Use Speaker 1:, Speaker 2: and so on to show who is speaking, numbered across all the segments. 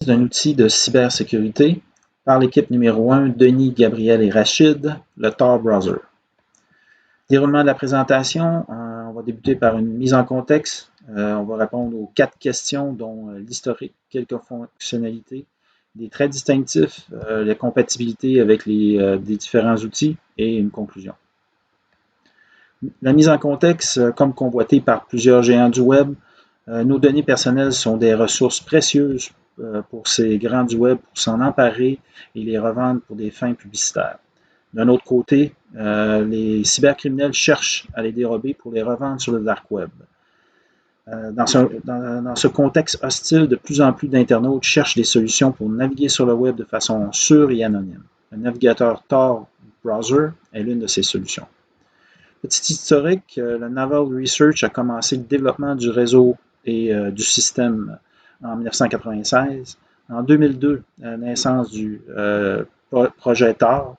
Speaker 1: d'un outil de cybersécurité par l'équipe numéro 1, Denis, Gabriel et Rachid, le Tor Browser. Déroulement de la présentation, on va débuter par une mise en contexte. On va répondre aux 4 questions, dont l'historique, quelques fonctionnalités, des traits distinctifs, la compatibilité avec des différents outils et une conclusion. La mise en contexte, comme convoitée par plusieurs géants du web, nos données personnelles sont des ressources précieuses pour ces grands du web pour s'en emparer et les revendre pour des fins publicitaires. D'un autre côté, les cybercriminels cherchent à les dérober pour les revendre sur le dark web. Dans ce contexte hostile, de plus en plus d'internautes cherchent des solutions pour naviguer sur le web de façon sûre et anonyme. Un navigateur Tor Browser est l'une de ces solutions. Petit historique, le Naval Research a commencé le développement du réseau et du système en 1996. En 2002, naissance du projet Tor.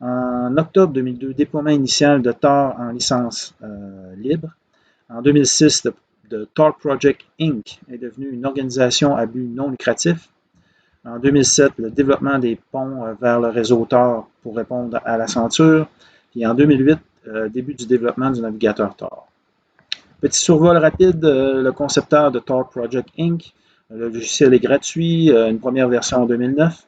Speaker 1: En octobre 2002, déploiement initial de Tor en licence libre. En 2006, The Tor Project Inc. est devenue une organisation à but non lucratif. En 2007, le développement des ponts vers le réseau Tor pour répondre à la censure. Et en 2008, début du développement du navigateur Tor. Petit survol rapide, le concepteur de Tor Project Inc. Le logiciel est gratuit, une première version en 2009.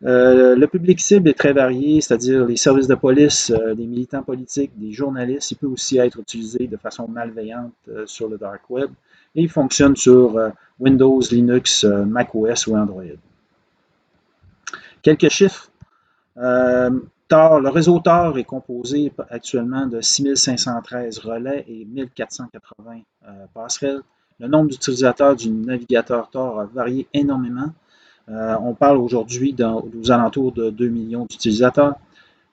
Speaker 1: Le public cible est très varié, c'est-à-dire les services de police, des militants politiques, des journalistes. Il peut aussi être utilisé de façon malveillante sur le dark web. Et il fonctionne sur Windows, Linux, macOS ou Android. Quelques chiffres. Le réseau Tor est composé actuellement de 6513 relais et 1480 passerelles. Le nombre d'utilisateurs du navigateur Tor a varié énormément. On parle aujourd'hui aux alentours de 2 millions d'utilisateurs.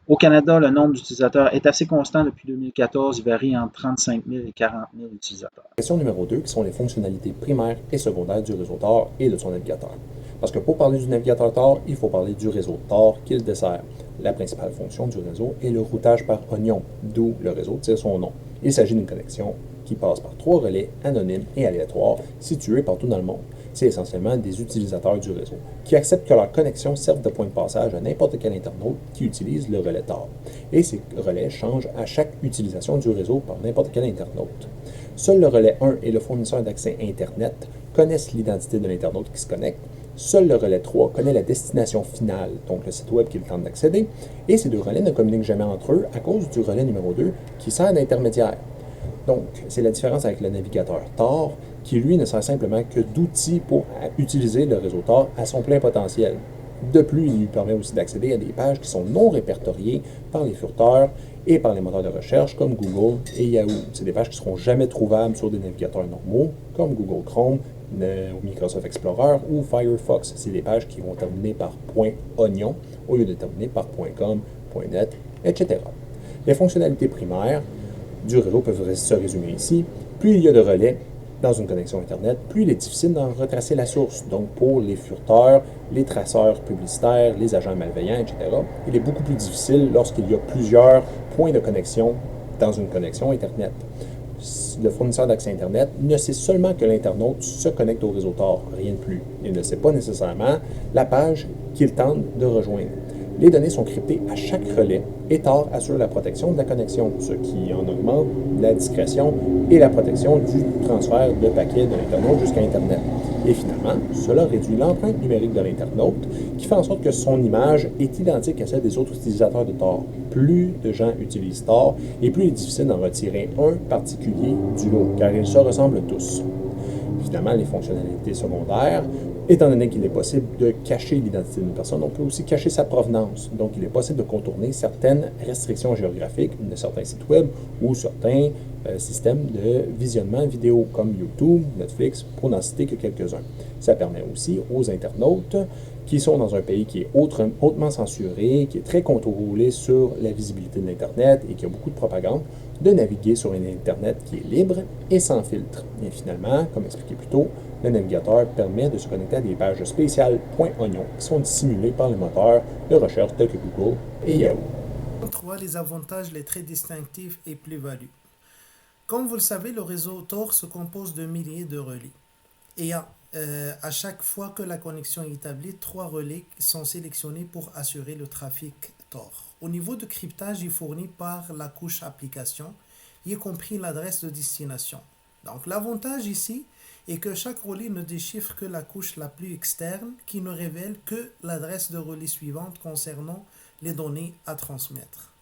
Speaker 1: Au Canada, le nombre d'utilisateurs est assez constant depuis 2014. Il varie entre 35 000 et 40 000 utilisateurs.
Speaker 2: Question numéro 2, qui sont les fonctionnalités primaires et secondaires du réseau Tor et de son navigateur. Parce que pour parler du navigateur Tor, il faut parler du réseau Tor qu'il dessert. La principale fonction du réseau est le routage par oignon, d'où le réseau tire son nom. Il s'agit d'une connexion qui passe par 3 relais anonymes et aléatoires situés partout dans le monde. C'est essentiellement des utilisateurs du réseau qui acceptent que leur connexion serve de point de passage à n'importe quel internaute qui utilise le relais Tor. Et ces relais changent à chaque utilisation du réseau par n'importe quel internaute. Seul le relais 1 et le fournisseur d'accès Internet connaissent l'identité de l'internaute qui se connecte. Seul le relais 3 connaît la destination finale, donc le site web qu'il tente d'accéder, et ces deux relais ne communiquent jamais entre eux à cause du relais numéro 2 qui sert d'intermédiaire. Donc, c'est la différence avec le navigateur Tor, qui lui ne sert simplement que d'outil pour utiliser le réseau Tor à son plein potentiel. De plus, il lui permet aussi d'accéder à des pages qui sont non répertoriées par les furteurs et par les moteurs de recherche comme Google et Yahoo. C'est des pages qui ne seront jamais trouvables sur des navigateurs normaux comme Google Chrome, Microsoft Explorer ou Firefox. C'est des pages qui vont terminer par .oignon au lieu de terminer par .com, .net, etc. Les fonctionnalités primaires du réseau peuvent se résumer ici. Plus il y a de relais dans une connexion Internet, plus il est difficile d'en retracer la source. Donc pour les furteurs, les traceurs publicitaires, les agents malveillants, etc., il est beaucoup plus difficile lorsqu'il y a plusieurs points de connexion dans une connexion Internet. Le fournisseur d'accès Internet ne sait seulement que l'internaute se connecte au réseau Tor, rien de plus. Il ne sait pas nécessairement la page qu'il tente de rejoindre. Les données sont cryptées à chaque relais et Tor assure la protection de la connexion, ce qui en augmente la discrétion et la protection du transfert de paquets de l'internaute jusqu'à Internet. Et finalement, cela réduit l'empreinte numérique de l'internaute, qui fait en sorte que son image est identique à celle des autres utilisateurs de Tor. Plus de gens utilisent Tor, et plus il est difficile d'en retirer un particulier du lot, car ils se ressemblent tous. Finalement, les fonctionnalités secondaires, étant donné qu'il est possible de cacher l'identité d'une personne, on peut aussi cacher sa provenance. Donc, il est possible de contourner certaines restrictions géographiques de certains sites web ou certains systèmes de visionnement vidéo comme YouTube, Netflix, pour n'en citer que quelques-uns. Ça permet aussi aux internautes qui sont dans un pays qui est hautement censuré, qui est très contrôlé sur la visibilité de l'Internet et qui a beaucoup de propagande, de naviguer sur un Internet qui est libre et sans filtre. Et finalement, comme expliqué plus tôt, le navigateur permet de se connecter à des pages spéciales .oignon qui sont dissimulées par les moteurs de recherche tels que Google et Yahoo.
Speaker 3: 3. Les avantages, les traits distinctifs et plus-values. Comme vous le savez, le réseau Tor se compose de milliers de relais. Et à chaque fois que la connexion est établie, 3 relais sont sélectionnés pour assurer le trafic Tor. Au niveau de cryptage, il est fourni par la couche application, y compris l'adresse de destination. Donc l'avantage ici est que chaque relais ne déchiffre que la couche la plus externe qui ne révèle que l'adresse de relais suivante concernant les données à transmettre.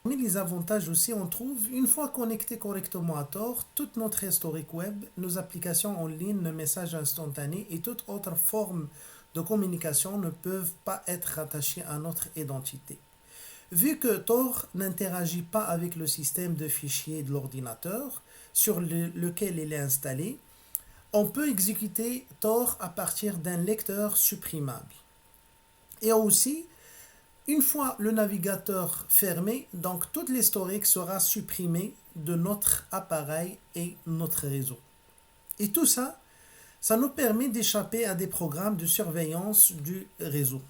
Speaker 3: Parmi les avantages aussi, on trouve, une fois connecté correctement à Tor, toute notre historique web, nos applications en ligne, nos messages instantanés et toute autre forme de communication ne peuvent pas être rattachés à notre identité. Vu que Tor n'interagit pas avec le système de fichiers de l'ordinateur sur lequel il est installé, on peut exécuter Tor à partir d'un lecteur supprimable. Et aussi, une fois le navigateur fermé, donc toute l'historique sera supprimée de notre appareil et notre réseau. Et tout ça, ça nous permet d'échapper à des programmes de surveillance du réseau.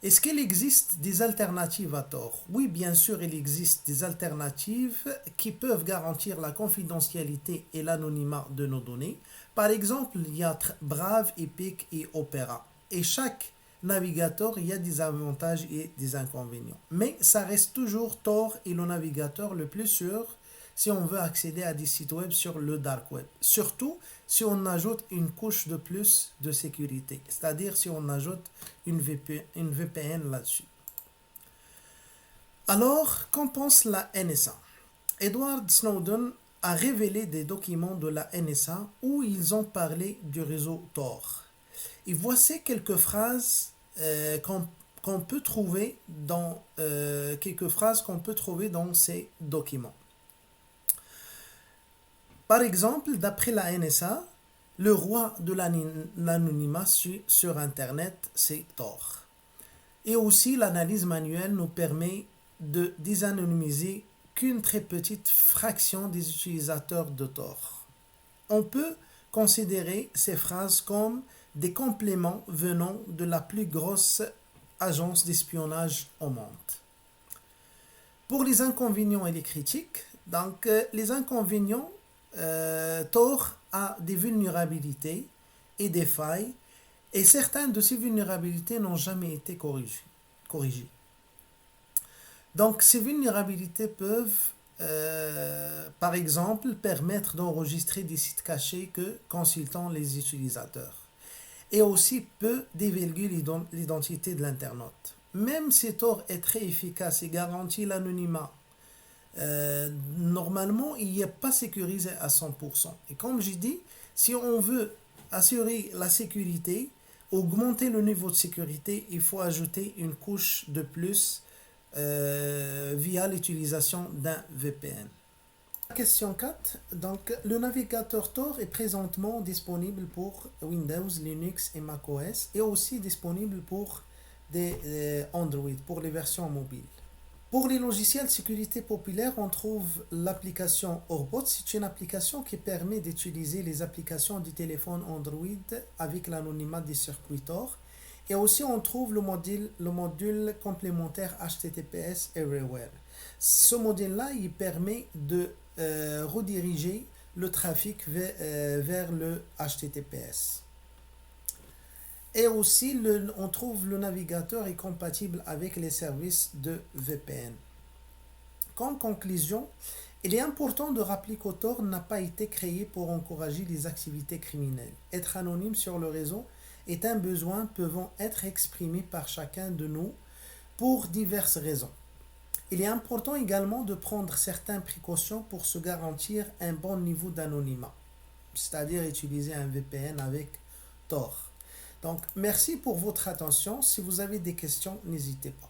Speaker 3: Est-ce qu'il existe des alternatives à Tor? Oui, bien sûr, il existe des alternatives qui peuvent garantir la confidentialité et l'anonymat de nos données. Par exemple, il y a Brave, Epic et Opera. Et chaque navigateur, il y a des avantages et des inconvénients. Mais ça reste toujours Tor et le navigateur le plus sûr si on veut accéder à des sites web sur le dark web. Surtout si on ajoute une couche de plus de sécurité, c'est-à-dire si on ajoute une VPN là-dessus. Alors, qu'en pense la NSA? Edward Snowden a révélé des documents de la NSA où ils ont parlé du réseau Tor. Et voici quelques phrases qu'on peut trouver dans ces documents. Par exemple, d'après la NSA, le roi de l'anonymat sur Internet, c'est Tor. Et aussi, l'analyse manuelle nous permet de désanonymiser qu'une très petite fraction des utilisateurs de Tor. On peut considérer ces phrases comme des compléments venant de la plus grosse agence d'espionnage au monde. Pour les inconvénients et les critiques, donc les inconvénients, Tor a des vulnérabilités et des failles, et certaines de ces vulnérabilités n'ont jamais été corrigées. Donc ces vulnérabilités peuvent, par exemple, permettre d'enregistrer des sites cachés que consultant les utilisateurs, et aussi peut divulguer l'identité de l'internaute. Même si Tor est très efficace et garantit l'anonymat, normalement, il n'est pas sécurisé à 100%. Et comme j'ai dit, si on veut assurer la sécurité, augmenter le niveau de sécurité, il faut ajouter une couche de plus via l'utilisation d'un VPN. Question 4. Donc, le navigateur Tor est présentement disponible pour Windows, Linux et macOS, et aussi disponible pour des Android, pour les versions mobiles. Pour les logiciels sécurité populaire, on trouve l'application Orbot. C'est une application qui permet d'utiliser les applications du téléphone Android avec l'anonymat des circuits Tor. Et aussi, on trouve le module complémentaire HTTPS Everywhere. Ce module-là, il permet de rediriger le trafic vers le HTTPS. Et aussi, on trouve le navigateur est compatible avec les services de VPN. Comme conclusion, il est important de rappeler que Tor n'a pas été créé pour encourager les activités criminelles. Être anonyme sur le réseau est un besoin pouvant être exprimé par chacun de nous pour diverses raisons. Il est important également de prendre certaines précautions pour se garantir un bon niveau d'anonymat, c'est-à-dire utiliser un VPN avec Tor. Donc, merci pour votre attention. Si vous avez des questions, n'hésitez pas.